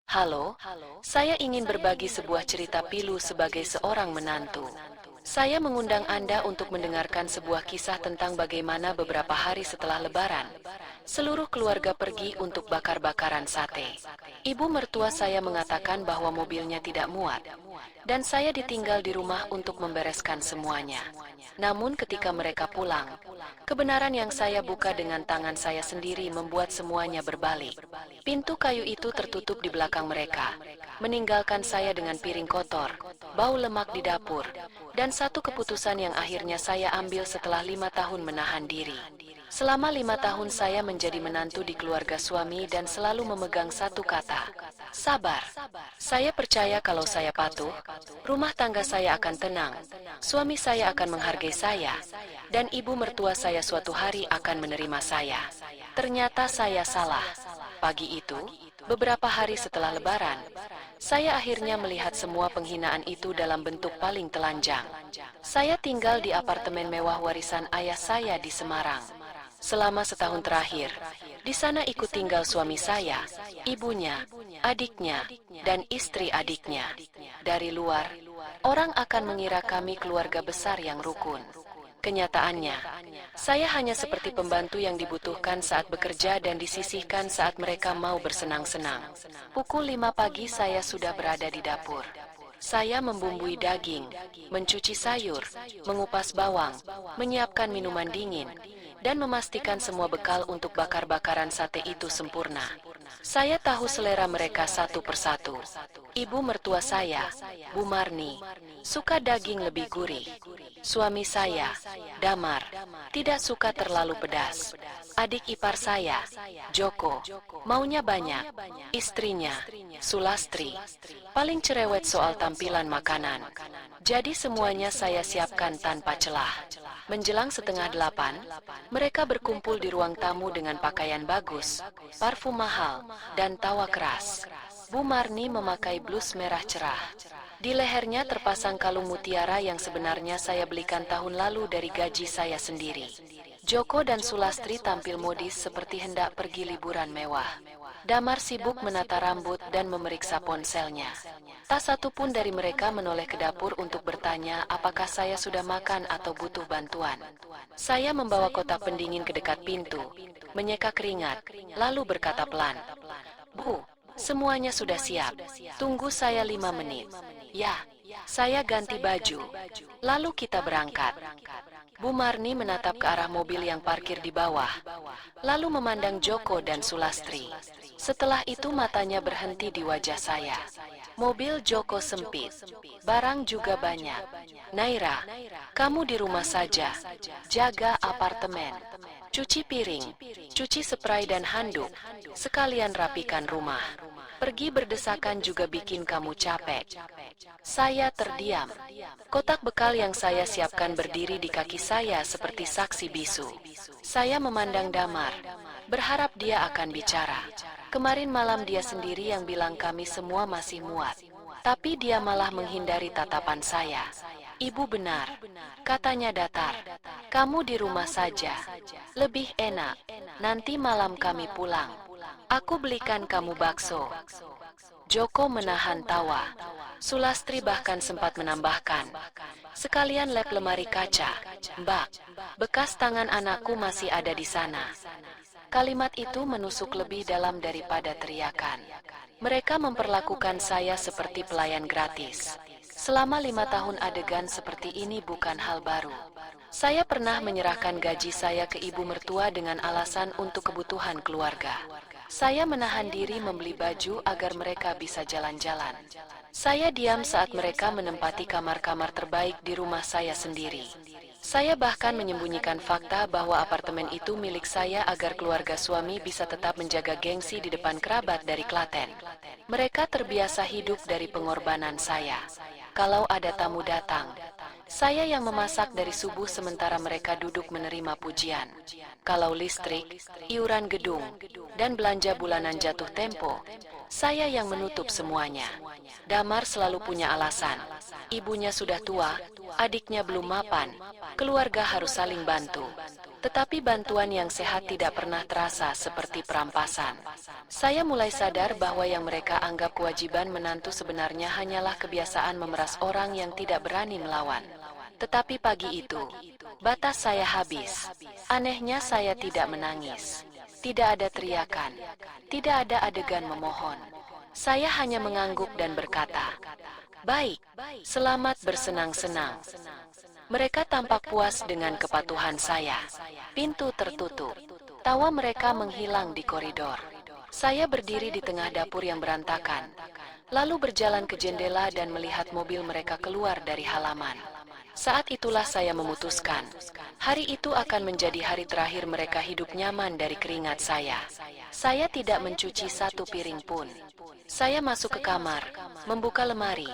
Halo, saya ingin berbagi sebuah cerita pilu sebagai seorang menantu. Saya mengundang Anda untuk mendengarkan sebuah kisah tentang bagaimana beberapa hari setelah Lebaran, seluruh keluarga pergi untuk bakar-bakaran sate. Ibu mertua saya mengatakan bahwa mobilnya tidak muat, dan saya ditinggal di rumah untuk membereskan semuanya. Namun ketika mereka pulang, kebenaran yang saya buka dengan tangan saya sendiri membuat semuanya berbalik. Pintu kayu itu tertutup di belakang mereka, meninggalkan saya dengan piring kotor, bau lemak di dapur, dan satu keputusan yang akhirnya saya ambil setelah 5 tahun menahan diri. Selama 5 tahun saya menjadi menantu di keluarga suami dan selalu memegang satu kata, sabar. Saya percaya kalau saya patuh, rumah tangga saya akan tenang, suami saya akan menghargai saya, dan ibu mertua saya suatu hari akan menerima saya. Ternyata saya salah. Pagi itu, beberapa hari setelah Lebaran, saya akhirnya melihat semua penghinaan itu dalam bentuk paling telanjang. Saya tinggal di apartemen mewah warisan ayah saya di Semarang. Selama setahun terakhir, di sana ikut tinggal suami saya, ibunya, adiknya, dan istri adiknya. Dari luar, orang akan mengira kami keluarga besar yang rukun. Kenyataannya, saya hanya seperti pembantu yang dibutuhkan saat bekerja dan disisihkan saat mereka mau bersenang-senang. Pukul 5 pagi saya sudah berada di dapur. Saya membumbui daging, mencuci sayur, mengupas bawang, menyiapkan minuman dingin, dan memastikan semua bekal untuk bakar-bakaran sate itu sempurna. Saya tahu selera mereka satu persatu. Ibu mertua saya, Bu Marni, suka daging lebih gurih. Suami saya, Damar, tidak suka terlalu pedas. Adik ipar saya, Joko, maunya banyak. Istrinya, Sulastri, paling cerewet soal tampilan makanan. Jadi semuanya saya siapkan tanpa celah. Menjelang setengah 8, mereka berkumpul di ruang tamu dengan pakaian bagus, parfum mahal, dan tawa keras. Bu Marni memakai blus merah cerah. Di lehernya terpasang kalung mutiara yang sebenarnya saya belikan tahun lalu dari gaji saya sendiri. Joko dan Sulastri tampil modis seperti hendak pergi liburan mewah. Damar sibuk menata rambut dan memeriksa ponselnya. Tak satu pun dari mereka menoleh ke dapur untuk bertanya apakah saya sudah makan atau butuh bantuan. Saya membawa kotak pendingin ke dekat pintu, menyeka keringat, lalu berkata pelan, "Bu, semuanya sudah siap. Tunggu saya 5 menit." Ya, saya ganti baju. Lalu kita berangkat. Bu Marni menatap ke arah mobil yang parkir di bawah, lalu memandang Joko dan Sulastri. Setelah itu matanya berhenti di wajah saya. Mobil Joko sempit, barang juga banyak. Naira, kamu di rumah saja, jaga apartemen, cuci piring, cuci spray dan handuk, sekalian rapikan rumah. Pergi berdesakan juga bikin kamu capek. Saya terdiam. Kotak bekal yang saya siapkan berdiri di kaki saya seperti saksi bisu. Saya memandang Damar, berharap dia akan bicara. Kemarin malam dia sendiri yang bilang kami semua masih muat. Tapi dia malah menghindari tatapan saya. Ibu benar, katanya datar. Kamu di rumah saja. Lebih enak. Nanti malam kami pulang. Aku belikan kamu bakso. Joko menahan tawa. Sulastri bahkan sempat menambahkan, sekalian lap lemari kaca. Mbak, bekas tangan anakku masih ada di sana. Kalimat itu menusuk lebih dalam daripada teriakan. Mereka memperlakukan saya seperti pelayan gratis. Selama 5 tahun adegan seperti ini bukan hal baru. Saya pernah menyerahkan gaji saya ke ibu mertua dengan alasan untuk kebutuhan keluarga. Saya menahan diri membeli baju agar mereka bisa jalan-jalan. Saya diam saat mereka menempati kamar-kamar terbaik di rumah saya sendiri. Saya bahkan menyembunyikan fakta bahwa apartemen itu milik saya agar keluarga suami bisa tetap menjaga gengsi di depan kerabat dari Klaten. Mereka terbiasa hidup dari pengorbanan saya. Kalau ada tamu datang, saya yang memasak dari subuh sementara mereka duduk menerima pujian. Kalau listrik, iuran gedung, dan belanja bulanan jatuh tempo, saya yang menutup semuanya. Damar selalu punya alasan. Ibunya sudah tua, adiknya belum mapan, keluarga harus saling bantu. Tetapi bantuan yang sehat tidak pernah terasa seperti perampasan. Saya mulai sadar bahwa yang mereka anggap kewajiban menantu sebenarnya hanyalah kebiasaan memeras orang yang tidak berani melawan. Tetapi pagi itu, batas saya habis. Anehnya saya tidak menangis. Tidak ada teriakan. Tidak ada adegan memohon. Saya hanya mengangguk dan berkata, "Baik, selamat bersenang-senang." Mereka tampak puas dengan kepatuhan saya. Pintu tertutup. Tawa mereka menghilang di koridor. Saya berdiri di tengah dapur yang berantakan, lalu berjalan ke jendela dan melihat mobil mereka keluar dari halaman. Saat itulah saya memutuskan, hari itu akan menjadi hari terakhir mereka hidup nyaman dari keringat saya. Saya tidak mencuci satu piring pun. Saya masuk ke kamar, membuka lemari,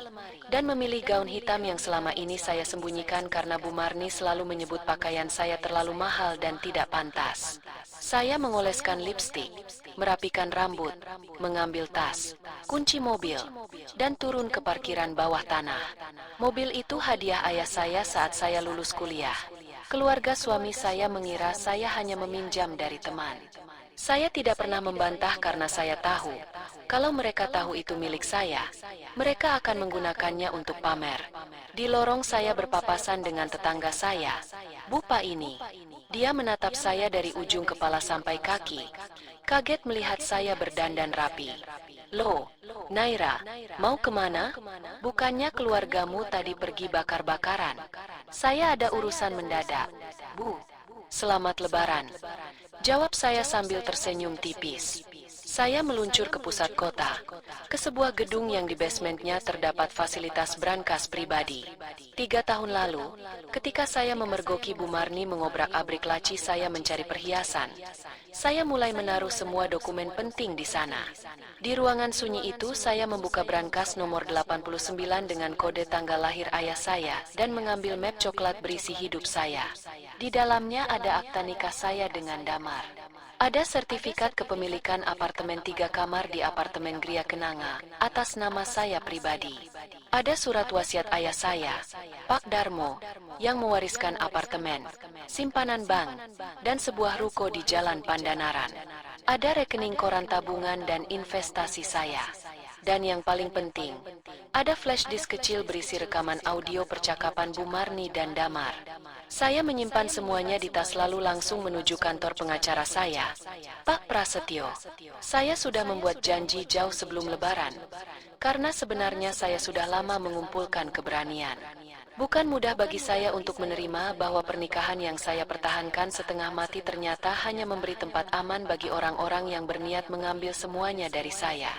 dan memilih gaun hitam yang selama ini saya sembunyikan karena Bu Marni selalu menyebut pakaian saya terlalu mahal dan tidak pantas. Saya mengoleskan lipstik, merapikan rambut, mengambil tas, kunci mobil, dan turun ke parkiran bawah tanah. Mobil itu hadiah ayah saya saat saya lulus kuliah. Keluarga suami saya mengira saya hanya meminjam dari teman. Saya tidak pernah membantah karena saya tahu, kalau mereka tahu itu milik saya, mereka akan menggunakannya untuk pamer. Di lorong saya berpapasan dengan tetangga saya, Bu Pak ini. Dia menatap saya dari ujung kepala sampai kaki, kaget melihat saya berdandan rapi. "Loh, Naira, mau kemana? Bukannya keluargamu tadi pergi bakar-bakaran?" "Saya ada urusan mendadak, Bu." "Selamat Lebaran," jawab saya sambil tersenyum tipis. Saya meluncur ke pusat kota, ke sebuah gedung yang di basementnya terdapat fasilitas brankas pribadi. 3 tahun lalu, ketika saya memergoki Bu Marni mengobrak-abrik laci saya mencari perhiasan, saya mulai menaruh semua dokumen penting di sana. Di ruangan sunyi itu, saya membuka brankas nomor 89 dengan kode tanggal lahir ayah saya dan mengambil map coklat berisi hidup saya. Di dalamnya ada akta nikah saya dengan Damar. Ada sertifikat kepemilikan apartemen 3 kamar di apartemen Gria Kenanga, atas nama saya pribadi. Ada surat wasiat ayah saya, Pak Darmo, yang mewariskan apartemen, simpanan bank, dan sebuah ruko di Jalan Pandanaran. Ada rekening koran tabungan dan investasi saya. Dan yang paling penting, ada flash disk kecil berisi rekaman audio percakapan Bu Marni dan Damar. Saya menyimpan semuanya di tas lalu langsung menuju kantor pengacara saya. "Pak Prasetyo, saya sudah membuat janji jauh sebelum Lebaran, karena sebenarnya saya sudah lama mengumpulkan keberanian. Bukan mudah bagi saya untuk menerima bahwa pernikahan yang saya pertahankan setengah mati ternyata hanya memberi tempat aman bagi orang-orang yang berniat mengambil semuanya dari saya.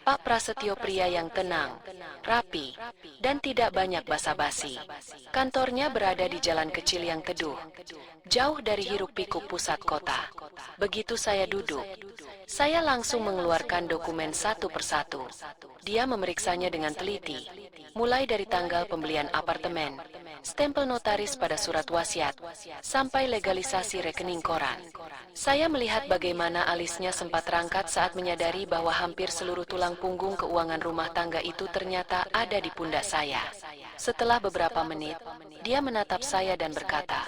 Pak Prasetyo pria yang tenang, rapi, dan tidak banyak basa-basi. Kantornya berada di jalan kecil yang teduh, jauh dari hiruk-pikuk pusat kota. Begitu saya duduk, saya langsung mengeluarkan dokumen satu persatu. Dia memeriksanya dengan teliti, mulai dari tanggal pembelian apartemen, stempel notaris pada surat wasiat, sampai legalisasi rekening koran. Saya melihat bagaimana alisnya sempat rangkat saat menyadari bahwa hampir seluruh tulang punggung keuangan rumah tangga itu ternyata ada di pundak saya. Setelah beberapa menit, dia menatap saya dan berkata,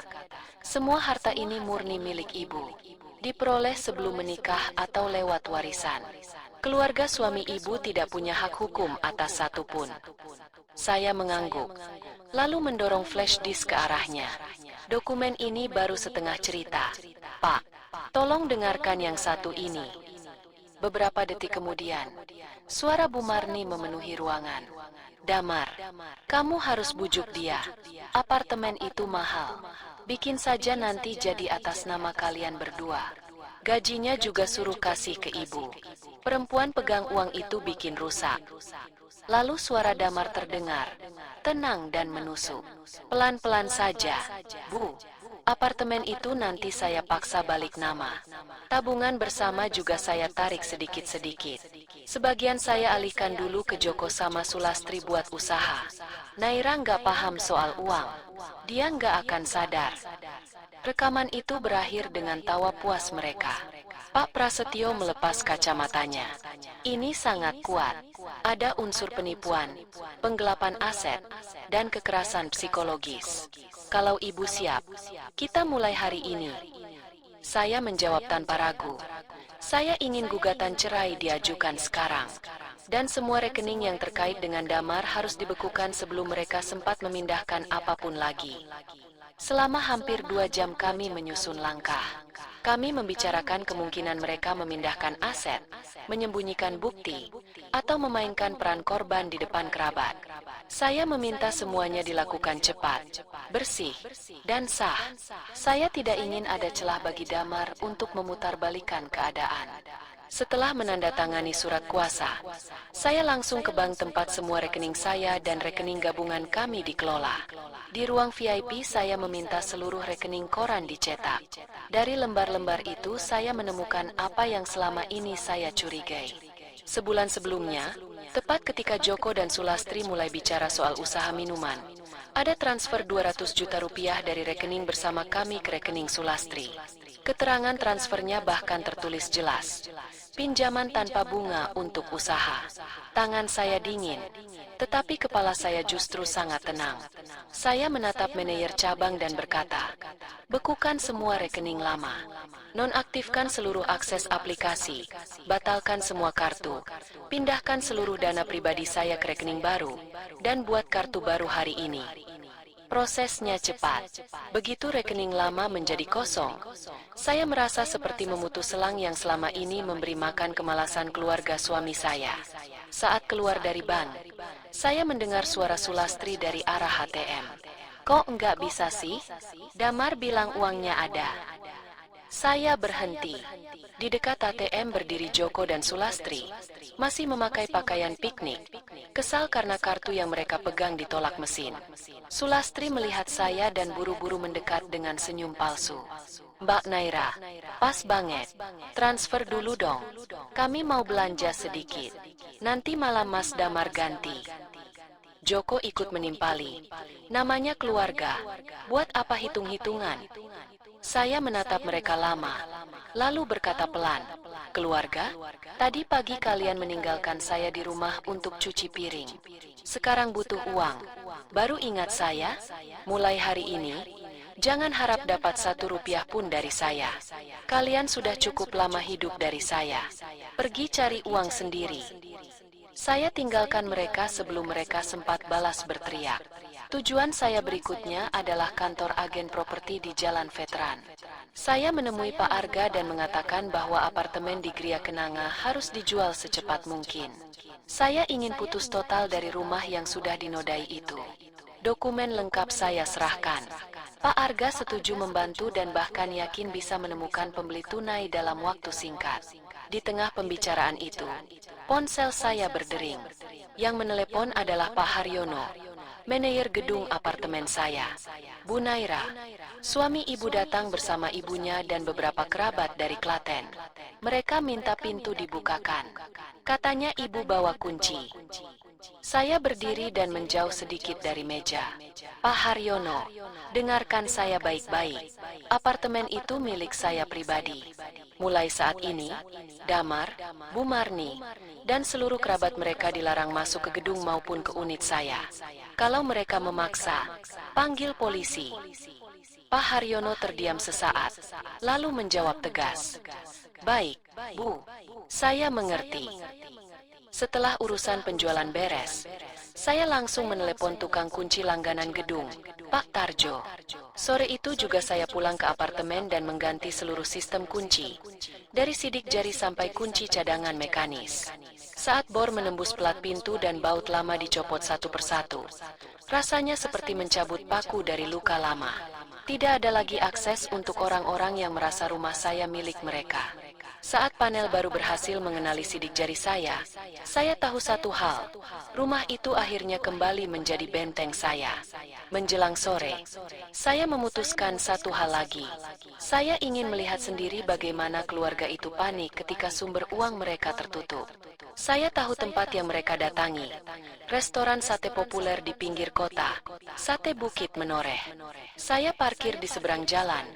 "Semua harta ini murni milik ibu, diperoleh sebelum menikah atau lewat warisan. Keluarga suami ibu tidak punya hak hukum atas satupun." Saya mengangguk, lalu mendorong flash disk ke arahnya. "Dokumen ini baru setengah cerita, Pak. Tolong dengarkan yang satu ini." Beberapa detik kemudian, suara Bu Marni memenuhi ruangan. "Damar, kamu harus bujuk dia. Apartemen itu mahal. Bikin saja nanti jadi atas nama kalian berdua. Gajinya juga suruh kasih ke ibu." Perempuan pegang uang itu bikin rusak. Lalu suara Damar terdengar, tenang dan menusuk. "Pelan-pelan saja, Bu. Apartemen itu nanti saya paksa balik nama. Tabungan bersama juga saya tarik sedikit-sedikit. Sebagian saya alihkan dulu ke Joko sama Sulastri buat usaha. Naira nggak paham soal uang. Dia nggak akan sadar." Rekaman itu berakhir dengan tawa puas mereka. Pak Prasetyo melepas kacamatanya. Ini sangat kuat. Ada unsur penipuan, penggelapan aset, dan kekerasan psikologis. Kalau Ibu siap, kita mulai hari ini. Saya menjawab tanpa ragu. Saya ingin gugatan cerai diajukan sekarang. Dan semua rekening yang terkait dengan Damar harus dibekukan sebelum mereka sempat memindahkan apapun lagi. Selama hampir 2 jam kami menyusun langkah. Kami membicarakan kemungkinan mereka memindahkan aset, menyembunyikan bukti, atau memainkan peran korban di depan kerabat. Saya meminta semuanya dilakukan cepat, bersih, dan sah. Saya tidak ingin ada celah bagi Damar untuk memutarbalikkan keadaan. Setelah menandatangani surat kuasa, saya langsung ke bank tempat semua rekening saya dan rekening gabungan kami dikelola. Di ruang VIP saya meminta seluruh rekening koran dicetak. Dari lembar-lembar itu saya menemukan apa yang selama ini saya curigai. Sebulan sebelumnya, tepat ketika Joko dan Sulastri mulai bicara soal usaha minuman, ada transfer 200 juta rupiah dari rekening bersama kami ke rekening Sulastri. Keterangan transfernya bahkan tertulis jelas. Pinjaman tanpa bunga untuk usaha. Tangan saya dingin, tetapi kepala saya justru sangat tenang. Saya menatap manajer cabang dan berkata, bekukan semua rekening lama, nonaktifkan seluruh akses aplikasi, batalkan semua kartu, pindahkan seluruh dana pribadi saya ke rekening baru, dan buat kartu baru hari ini. Prosesnya cepat. Begitu rekening lama menjadi kosong, saya merasa seperti memutus selang yang selama ini memberi makan kemalasan keluarga suami saya. Saat keluar dari bank, saya mendengar suara Sulastri dari arah ATM. Kok enggak bisa sih? Damar bilang uangnya ada. Saya berhenti. Di dekat ATM berdiri Joko dan Sulastri, masih memakai pakaian piknik, kesal karena kartu yang mereka pegang ditolak mesin. Sulastri melihat saya dan buru-buru mendekat dengan senyum palsu. Mbak Naira, pas banget, transfer dulu dong. Kami mau belanja sedikit. Nanti malam Mas Damar ganti. Joko ikut menimpali. Namanya keluarga, buat apa hitung-hitungan? Saya menatap mereka lama, lalu berkata pelan, keluarga, tadi pagi kalian meninggalkan saya di rumah untuk cuci piring. Sekarang butuh uang. Baru ingat saya, mulai hari ini, jangan harap dapat 1 rupiah pun dari saya. Kalian sudah cukup lama hidup dari saya. Pergi cari uang sendiri. Saya tinggalkan mereka sebelum mereka sempat balas berteriak. Tujuan saya berikutnya adalah kantor agen properti di Jalan Veteran. Saya menemui Pak Arga dan mengatakan bahwa apartemen di Gria Kenanga harus dijual secepat mungkin. Saya ingin putus total dari rumah yang sudah dinodai itu. Dokumen lengkap saya serahkan. Pak Arga setuju membantu dan bahkan yakin bisa menemukan pembeli tunai dalam waktu singkat. Di tengah pembicaraan itu, ponsel saya berdering. Yang menelepon adalah Pak Haryono, manajer gedung apartemen saya. Bu Naira, suami ibu datang bersama ibunya dan beberapa kerabat dari Klaten. Mereka minta pintu dibukakan. Katanya ibu bawa kunci. Saya berdiri dan menjauh sedikit dari meja. Pak Haryono, dengarkan saya baik-baik. Apartemen itu milik saya pribadi. Mulai saat ini, Damar, Bu Marni, dan seluruh kerabat mereka dilarang masuk ke gedung maupun ke unit saya. Kalau mereka memaksa, panggil polisi. Pak Haryono terdiam sesaat, lalu menjawab tegas. Baik, Bu, saya mengerti. Setelah urusan penjualan beres, saya langsung menelepon tukang kunci langganan gedung, Pak Tarjo. Sore itu juga saya pulang ke apartemen dan mengganti seluruh sistem kunci, dari sidik jari sampai kunci cadangan mekanis. Saat bor menembus plat pintu dan baut lama dicopot satu persatu, rasanya seperti mencabut paku dari luka lama. Tidak ada lagi akses untuk orang-orang yang merasa rumah saya milik mereka. Saat panel baru berhasil mengenali sidik jari saya tahu satu hal, rumah itu akhirnya kembali menjadi benteng saya. Menjelang sore, saya memutuskan satu hal lagi. Saya ingin melihat sendiri bagaimana keluarga itu panik ketika sumber uang mereka tertutup. Saya tahu tempat yang mereka datangi. Restoran sate populer di pinggir kota, Sate Bukit Menoreh. Saya parkir di seberang jalan,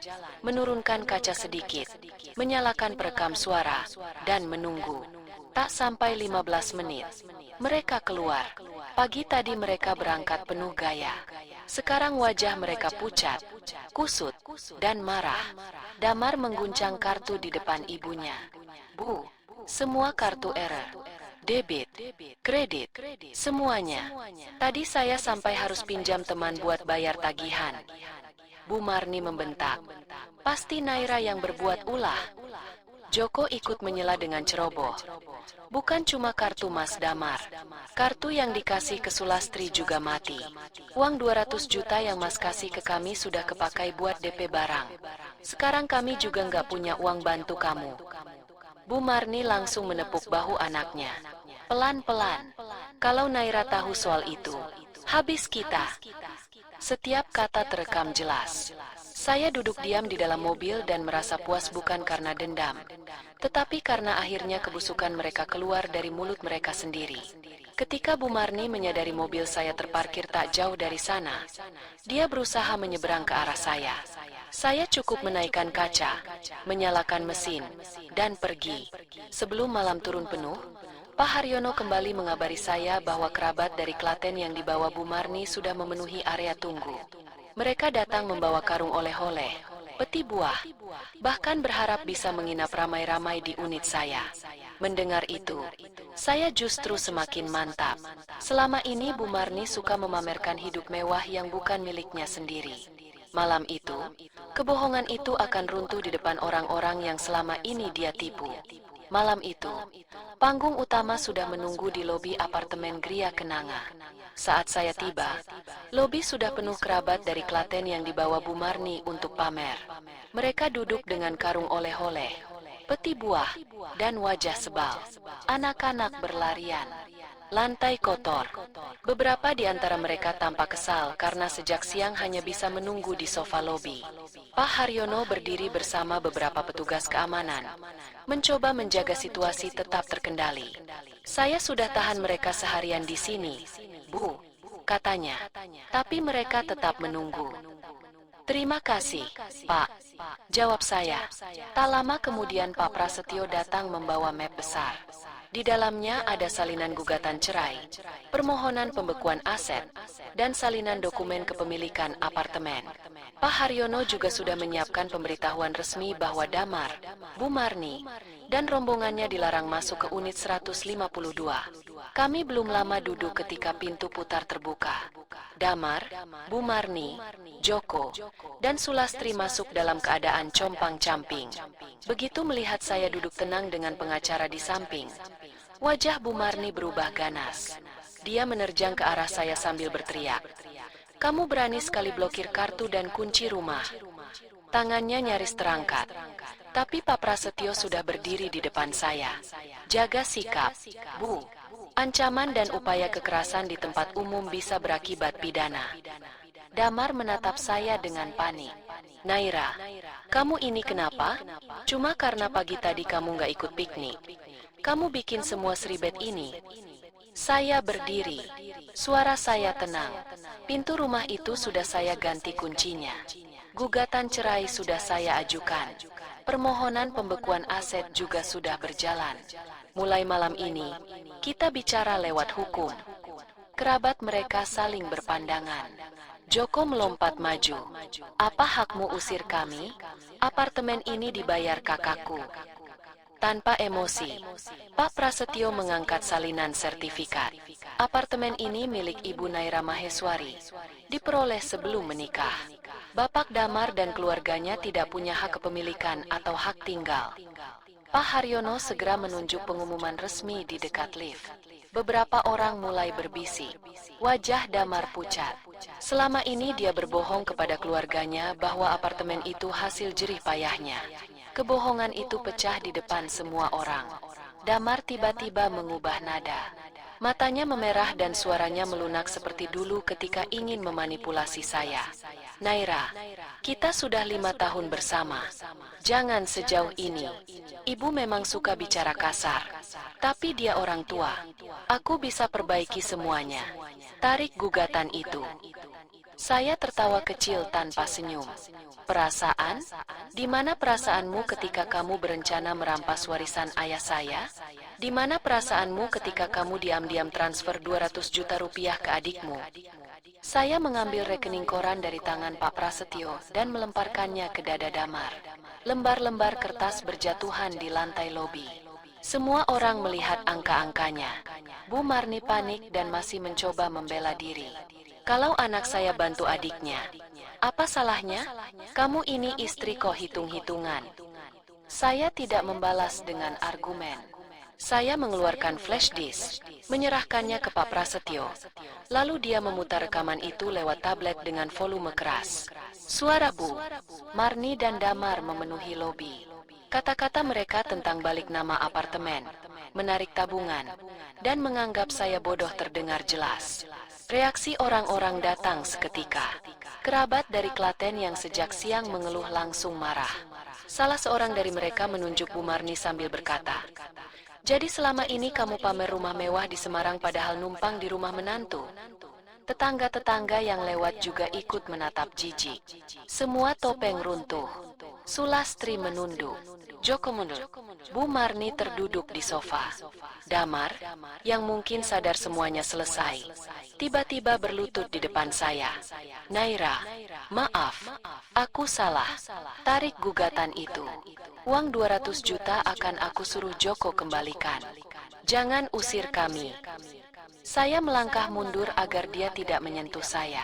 menurunkan kaca sedikit, menyalakan perekam suara, dan menunggu. Tak sampai 15 menit, mereka keluar. Pagi tadi mereka berangkat penuh gaya. Sekarang wajah mereka pucat, kusut, dan marah. Damar mengguncang kartu di depan ibunya. Bu, semua kartu error. Debit, kredit, semuanya. Tadi saya sampai harus pinjam teman buat bayar tagihan. Bu Marni membentak. Pasti Naira yang berbuat ulah. Joko ikut menyela dengan ceroboh. Bukan cuma kartu Mas Damar. Kartu yang dikasih ke Sulastri juga mati. Uang 200 juta yang Mas kasih ke kami sudah kepakai buat DP barang. Sekarang kami juga nggak punya uang bantu kamu. Bu Marni langsung menepuk bahu anaknya. Pelan-pelan. Kalau Naira tahu soal itu, habis kita. Setiap kata terekam jelas. Saya duduk diam di dalam mobil dan merasa puas bukan karena dendam, tetapi karena akhirnya kebusukan mereka keluar dari mulut mereka sendiri. Ketika Bu Marni menyadari mobil saya terparkir tak jauh dari sana, dia berusaha menyeberang ke arah saya. Saya cukup menaikkan kaca, menyalakan mesin, dan pergi. Sebelum malam turun penuh, Pak Haryono kembali mengabari saya bahwa kerabat dari Klaten yang dibawa Bu Marni sudah memenuhi area tunggu. Mereka datang membawa karung oleh-oleh, peti buah, bahkan berharap bisa menginap ramai-ramai di unit saya. Mendengar itu, saya justru semakin mantap. Selama ini Bu Marni suka memamerkan hidup mewah yang bukan miliknya sendiri. Malam itu, kebohongan itu akan runtuh di depan orang-orang yang selama ini dia tipu. Malam itu, panggung utama sudah menunggu di lobi apartemen Gria Kenanga. Saat saya tiba, lobi sudah penuh kerabat dari Klaten yang dibawa Bu Marni untuk pamer. Mereka duduk dengan karung oleh-oleh, peti buah, dan wajah sebal. Anak-anak berlarian. Lantai kotor. Beberapa di antara mereka tampak kesal karena sejak siang hanya bisa menunggu di sofa lobi. Pak Haryono berdiri bersama beberapa petugas keamanan, mencoba menjaga situasi tetap terkendali. Saya sudah tahan mereka seharian di sini, Bu, katanya. Tapi mereka tetap menunggu. Terima kasih, Pak, jawab saya. Tak lama kemudian Pak Prasetyo datang membawa map besar. Di dalamnya ada salinan gugatan cerai, permohonan pembekuan aset, dan salinan dokumen kepemilikan apartemen. Pak Haryono juga sudah menyiapkan pemberitahuan resmi bahwa Damar, Bu Marni, dan rombongannya dilarang masuk ke unit 152. Kami belum lama duduk ketika pintu putar terbuka. Damar, Bu Marni, Joko, dan Sulastri masuk dalam keadaan compang-camping. Begitu melihat saya duduk tenang dengan pengacara di samping, wajah Bu Marni berubah ganas. Dia menerjang ke arah saya sambil berteriak, "Kamu berani sekali blokir kartu dan kunci rumah." Tangannya nyaris terangkat. Tapi Pak Prasetyo sudah berdiri di depan saya. "Jaga sikap, Bu. Ancaman dan upaya kekerasan di tempat umum bisa berakibat pidana." Damar menatap saya dengan panik. "Naira, kamu ini kenapa? Cuma karena pagi tadi kamu nggak ikut piknik. Kamu bikin semua seribet ini." Saya berdiri. Suara saya tenang. Pintu rumah itu sudah saya ganti kuncinya. Gugatan cerai sudah saya ajukan. Permohonan pembekuan aset juga sudah berjalan. Mulai malam ini, kita bicara lewat hukum. Kerabat mereka saling berpandangan. Joko melompat maju. "Apa hakmu usir kami? Apartemen ini dibayar kakakku." Tanpa emosi, Pak Prasetyo mengangkat salinan sertifikat. "Apartemen ini milik Ibu Naira Maheswari. Diperoleh sebelum menikah. Bapak Damar dan keluarganya tidak punya hak kepemilikan atau hak tinggal." Pak Haryono segera menunjuk pengumuman resmi di dekat lift. Beberapa orang mulai berbisik. Wajah Damar pucat. Selama ini dia berbohong kepada keluarganya bahwa apartemen itu hasil jerih payahnya. Kebohongan itu pecah di depan semua orang. Damar tiba-tiba mengubah nada. Matanya memerah dan suaranya melunak seperti dulu ketika ingin memanipulasi saya. Naira, kita sudah 5 tahun bersama. Jangan sejauh ini. Ibu memang suka bicara kasar. Tapi dia orang tua. Aku bisa perbaiki semuanya. Tarik gugatan itu. Saya tertawa kecil tanpa senyum. Perasaan? Di mana perasaanmu ketika kamu berencana merampas warisan ayah saya? Di mana perasaanmu ketika kamu diam-diam transfer 200 juta rupiah ke adikmu? Saya mengambil rekening koran dari tangan Pak Prasetyo dan melemparkannya ke dada Damar. Lembar-lembar kertas berjatuhan di lantai lobi. Semua orang melihat angka-angkanya. Bu Marni panik dan masih mencoba membela diri. Kalau anak saya bantu adiknya, apa salahnya? Kamu ini istri kok hitung-hitungan. Saya tidak membalas dengan argumen. Saya mengeluarkan flash disk, menyerahkannya ke Pak Prasetyo. Lalu dia memutar rekaman itu lewat tablet dengan volume keras. Suara Bu Marni dan Damar memenuhi lobi. Kata-kata mereka tentang balik nama apartemen, menarik tabungan, dan menganggap saya bodoh terdengar jelas. Reaksi orang-orang datang seketika. Kerabat dari Klaten yang sejak siang mengeluh langsung marah. Salah seorang dari mereka menunjuk Bu Marni sambil berkata, "Jadi selama ini kamu pamer rumah mewah di Semarang padahal numpang di rumah menantu?" Tetangga-tetangga yang lewat juga ikut menatap jijik. Semua topeng runtuh. Sulastri menunduk. Joko mundur. Bu Marni terduduk di sofa. Damar, yang mungkin sadar semuanya selesai, tiba-tiba berlutut di depan saya. "Naira, maaf, aku salah. Tarik gugatan itu. Uang 200 juta akan aku suruh Joko kembalikan. Jangan usir kami." Saya melangkah mundur agar dia tidak menyentuh saya.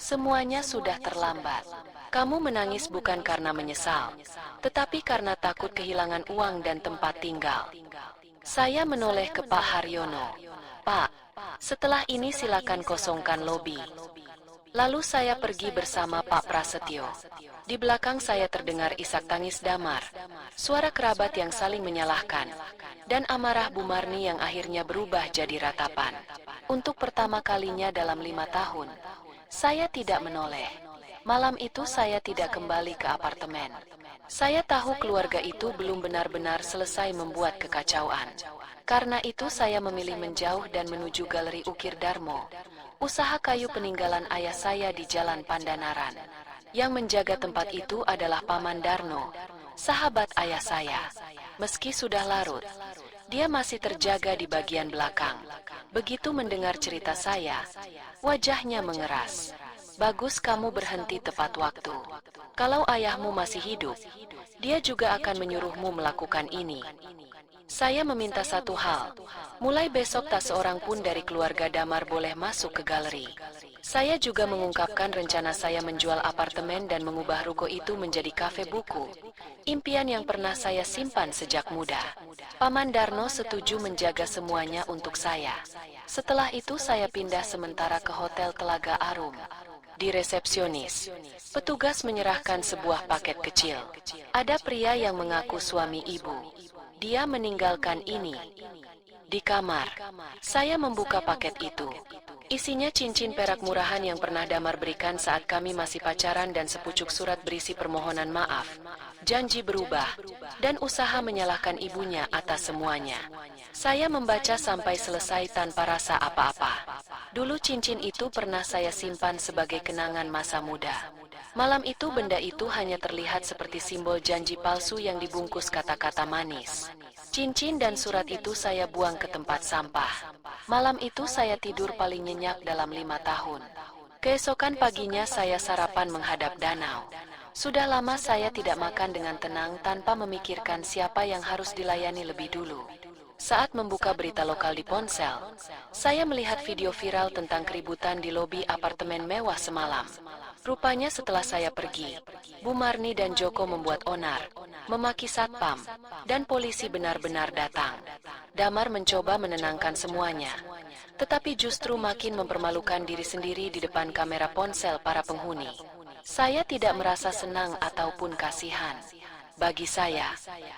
Semuanya sudah terlambat. Kamu menangis bukan karena menyesal, tetapi karena takut kehilangan uang dan tempat tinggal. Saya menoleh ke Pak Haryono. "Pak, setelah ini silakan kosongkan lobi." Lalu saya pergi bersama Pak Prasetyo. Di belakang saya terdengar isak tangis Damar, suara kerabat yang saling menyalahkan, dan amarah Bu Marni yang akhirnya berubah jadi ratapan. Untuk pertama kalinya dalam 5 tahun, saya tidak menoleh. Malam itu saya tidak kembali ke apartemen. Saya tahu keluarga itu belum benar-benar selesai membuat kekacauan. Karena itu saya memilih menjauh dan menuju Galeri Ukir Darmo, usaha kayu peninggalan ayah saya di Jalan Pandanaran. Yang menjaga tempat itu adalah Paman Darno, sahabat ayah saya. Meski sudah larut, dia masih terjaga di bagian belakang. Begitu mendengar cerita saya, wajahnya mengeras. "Bagus kamu berhenti tepat waktu. Kalau ayahmu masih hidup, dia juga akan menyuruhmu melakukan ini." Saya meminta satu hal. Mulai besok tak seorang pun dari keluarga Damar boleh masuk ke galeri. Saya juga mengungkapkan rencana saya menjual apartemen dan mengubah ruko itu menjadi kafe buku. Impian yang pernah saya simpan sejak muda. Paman Darno setuju menjaga semuanya untuk saya. Setelah itu saya pindah sementara ke Hotel Telaga Arum. Di resepsionis, petugas menyerahkan sebuah paket kecil. Ada pria yang mengaku suami ibu. Dia meninggalkan ini. Di kamar, saya membuka paket itu. Isinya cincin perak murahan yang pernah Damar berikan saat kami masih pacaran dan sepucuk surat berisi permohonan maaf, janji berubah, dan usaha menyalahkan ibunya atas semuanya. Saya membaca sampai selesai tanpa rasa apa-apa. Dulu cincin itu pernah saya simpan sebagai kenangan masa muda. Malam itu benda itu hanya terlihat seperti simbol janji palsu yang dibungkus kata-kata manis. Cincin dan surat itu saya buang ke tempat sampah. Malam itu saya tidur paling nyenyak dalam 5 tahun. Keesokan paginya saya sarapan menghadap danau. Sudah lama saya tidak makan dengan tenang tanpa memikirkan siapa yang harus dilayani lebih dulu. Saat membuka berita lokal di ponsel, saya melihat video viral tentang keributan di lobi apartemen mewah semalam. Rupanya setelah saya pergi, Bu Marni dan Joko membuat onar, memaki satpam, dan polisi benar-benar datang. Damar mencoba menenangkan semuanya, tetapi justru makin mempermalukan diri sendiri di depan kamera ponsel para penghuni. Saya tidak merasa senang ataupun kasihan. Bagi saya,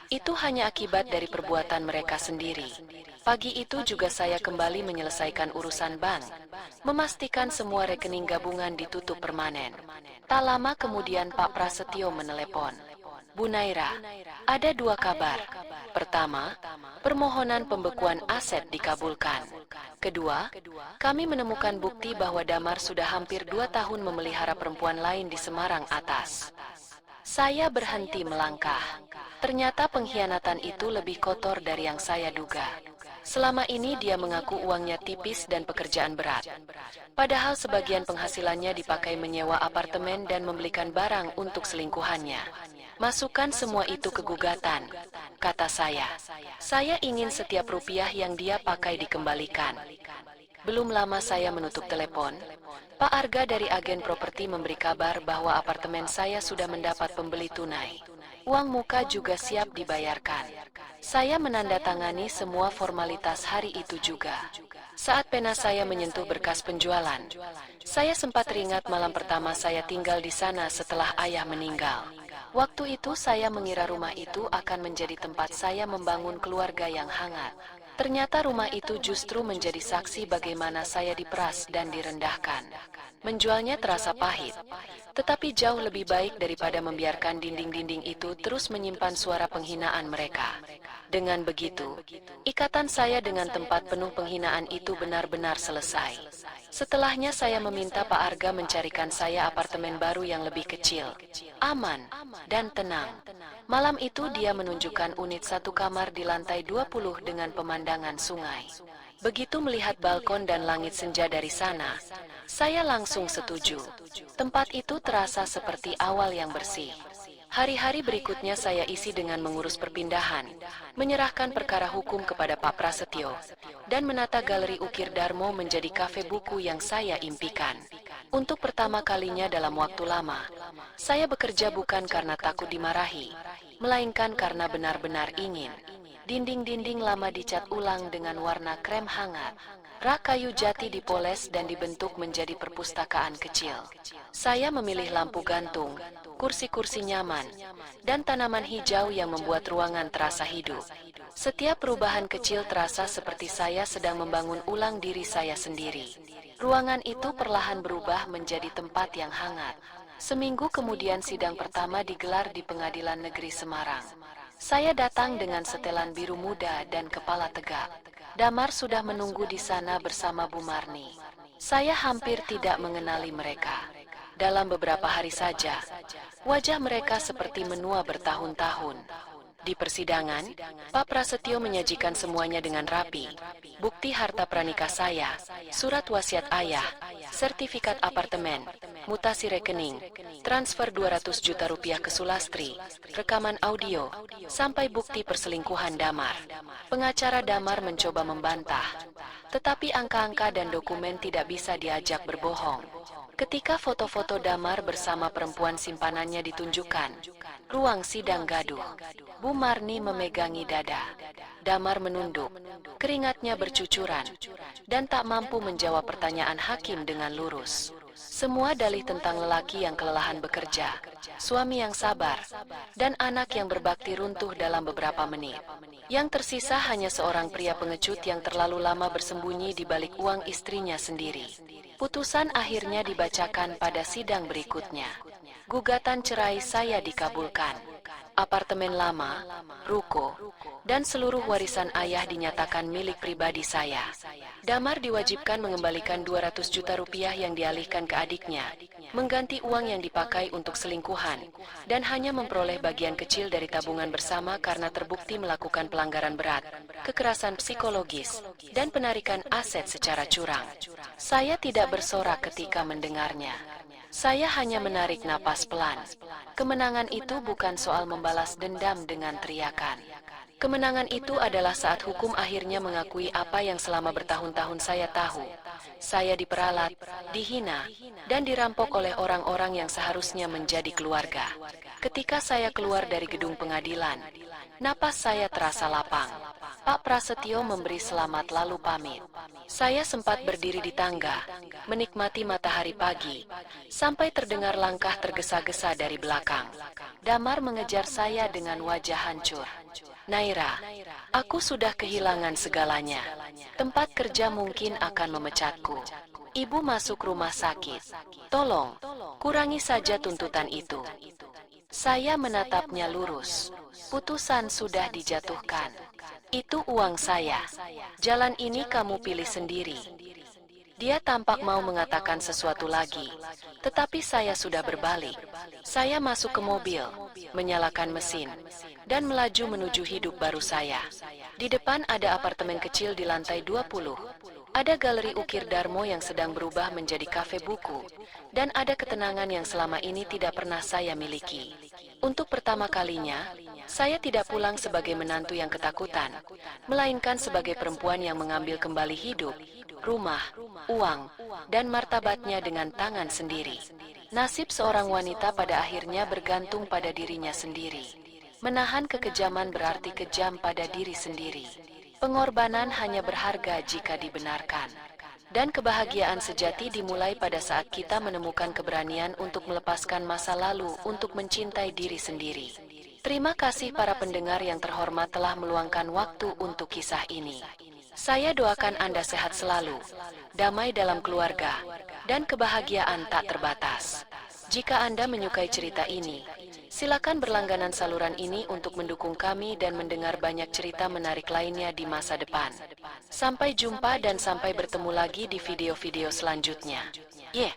itu hanya akibat dari perbuatan mereka sendiri. Pagi itu juga saya kembali menyelesaikan urusan bank, memastikan semua rekening gabungan ditutup permanen. Tak lama kemudian Pak Prasetyo menelepon. Bu Naira, ada dua kabar. Pertama, permohonan pembekuan aset dikabulkan. Kedua, kami menemukan bukti bahwa Damar sudah hampir 2 tahun memelihara perempuan lain di Semarang Atas. Saya berhenti melangkah. Ternyata pengkhianatan itu lebih kotor dari yang saya duga. Selama ini dia mengaku uangnya tipis dan pekerjaan berat. Padahal sebagian penghasilannya dipakai menyewa apartemen dan membelikan barang untuk selingkuhannya. Masukkan semua itu ke gugatan, kata saya. Saya ingin setiap rupiah yang dia pakai dikembalikan. Belum lama saya menutup telepon, Pak Arga dari agen properti memberi kabar bahwa apartemen saya sudah mendapat pembeli tunai. Uang muka juga siap dibayarkan. Saya menandatangani semua formalitas hari itu juga. Saat pena saya menyentuh berkas penjualan, saya sempat teringat malam pertama saya tinggal di sana setelah ayah meninggal. Waktu itu saya mengira rumah itu akan menjadi tempat saya membangun keluarga yang hangat. Ternyata rumah itu justru menjadi saksi bagaimana saya diperas dan direndahkan. Menjualnya terasa pahit, tetapi jauh lebih baik daripada membiarkan dinding-dinding itu terus menyimpan suara penghinaan mereka. Dengan begitu, ikatan saya dengan tempat penuh penghinaan itu benar-benar selesai. Setelahnya saya meminta Pak Arga mencarikan saya apartemen baru yang lebih kecil, aman, dan tenang. Malam itu dia menunjukkan unit 1 kamar di lantai 20 dengan pemandangan sungai. Begitu melihat balkon dan langit senja dari sana, saya langsung setuju. Tempat itu terasa seperti awal yang bersih. Hari-hari berikutnya saya isi dengan mengurus perpindahan, menyerahkan perkara hukum kepada Pak Prasetyo, dan menata galeri ukir Darmo menjadi kafe buku yang saya impikan. Untuk pertama kalinya dalam waktu lama, saya bekerja bukan karena takut dimarahi, melainkan karena benar-benar ingin. Dinding-dinding lama dicat ulang dengan warna krem hangat. Rak kayu jati dipoles dan dibentuk menjadi perpustakaan kecil. Saya memilih lampu gantung, kursi-kursi nyaman, dan tanaman hijau yang membuat ruangan terasa hidup. Setiap perubahan kecil terasa seperti saya sedang membangun ulang diri saya sendiri. Ruangan itu perlahan berubah menjadi tempat yang hangat. Seminggu kemudian sidang pertama digelar di Pengadilan Negeri Semarang. Saya datang dengan setelan biru muda dan kepala tegak. Damar sudah menunggu di sana bersama Bu Marni. Saya hampir tidak mengenali mereka. Dalam beberapa hari saja, wajah mereka seperti menua bertahun-tahun. Di persidangan, Pak Prasetyo menyajikan semuanya dengan rapi. Bukti harta pranikah saya, surat wasiat ayah, sertifikat apartemen, mutasi rekening, transfer 200 juta rupiah ke Sulastri, rekaman audio, sampai bukti perselingkuhan Damar. Pengacara Damar mencoba membantah, tetapi angka-angka dan dokumen tidak bisa diajak berbohong. Ketika foto-foto Damar bersama perempuan simpanannya ditunjukkan, ruang sidang gaduh. Bu Marni memegangi dada. Damar menunduk, keringatnya bercucuran, dan tak mampu menjawab pertanyaan hakim dengan lurus. Semua dalih tentang lelaki yang kelelahan bekerja, suami yang sabar, dan anak yang berbakti runtuh dalam beberapa menit. Yang tersisa hanya seorang pria pengecut yang terlalu lama bersembunyi di balik uang istrinya sendiri. Putusan akhirnya dibacakan pada sidang berikutnya. Gugatan cerai saya dikabulkan. Apartemen lama, ruko, dan seluruh warisan ayah dinyatakan milik pribadi saya. Damar diwajibkan mengembalikan 200 juta rupiah yang dialihkan ke adiknya, mengganti uang yang dipakai untuk selingkuhan, dan hanya memperoleh bagian kecil dari tabungan bersama karena terbukti melakukan pelanggaran berat, kekerasan psikologis, dan penarikan aset secara curang. Saya tidak bersorak ketika mendengarnya. Saya hanya menarik napas pelan. Kemenangan itu bukan soal membalas dendam dengan teriakan. Kemenangan itu adalah saat hukum akhirnya mengakui apa yang selama bertahun-tahun saya tahu. Saya diperalat, dihina, dan dirampok oleh orang-orang yang seharusnya menjadi keluarga. Ketika saya keluar dari gedung pengadilan, napas saya terasa lapang. Pak Prasetyo memberi selamat lalu pamit. Saya sempat berdiri di tangga, menikmati matahari pagi, sampai terdengar langkah tergesa-gesa dari belakang. Damar mengejar saya dengan wajah hancur. Naira, aku sudah kehilangan segalanya. Tempat kerja mungkin akan memecatku. Ibu masuk rumah sakit. Tolong, kurangi saja tuntutan itu. Saya menatapnya lurus. Putusan sudah dijatuhkan. Itu uang saya. Jalan ini kamu pilih sendiri. Dia tampak mau mengatakan sesuatu lagi, tetapi saya sudah berbalik. Saya masuk ke mobil, menyalakan mesin, dan melaju menuju hidup baru saya. Di depan ada apartemen kecil di lantai 20. Ada galeri ukir Darmo yang sedang berubah menjadi kafe buku, dan ada ketenangan yang selama ini tidak pernah saya miliki. Untuk pertama kalinya, saya tidak pulang sebagai menantu yang ketakutan, melainkan sebagai perempuan yang mengambil kembali hidup, rumah, uang, dan martabatnya dengan tangan sendiri. Nasib seorang wanita pada akhirnya bergantung pada dirinya sendiri. Menahan kekejaman berarti kejam pada diri sendiri. Pengorbanan hanya berharga jika dibenarkan. Dan kebahagiaan sejati dimulai pada saat kita menemukan keberanian untuk melepaskan masa lalu untuk mencintai diri sendiri. Terima kasih para pendengar yang terhormat telah meluangkan waktu untuk kisah ini. Saya doakan Anda sehat selalu, damai dalam keluarga, dan kebahagiaan tak terbatas. Jika Anda menyukai cerita ini, silakan berlangganan saluran ini untuk mendukung kami dan mendengar banyak cerita menarik lainnya di masa depan. Sampai jumpa dan sampai bertemu lagi di video-video selanjutnya. Yeah.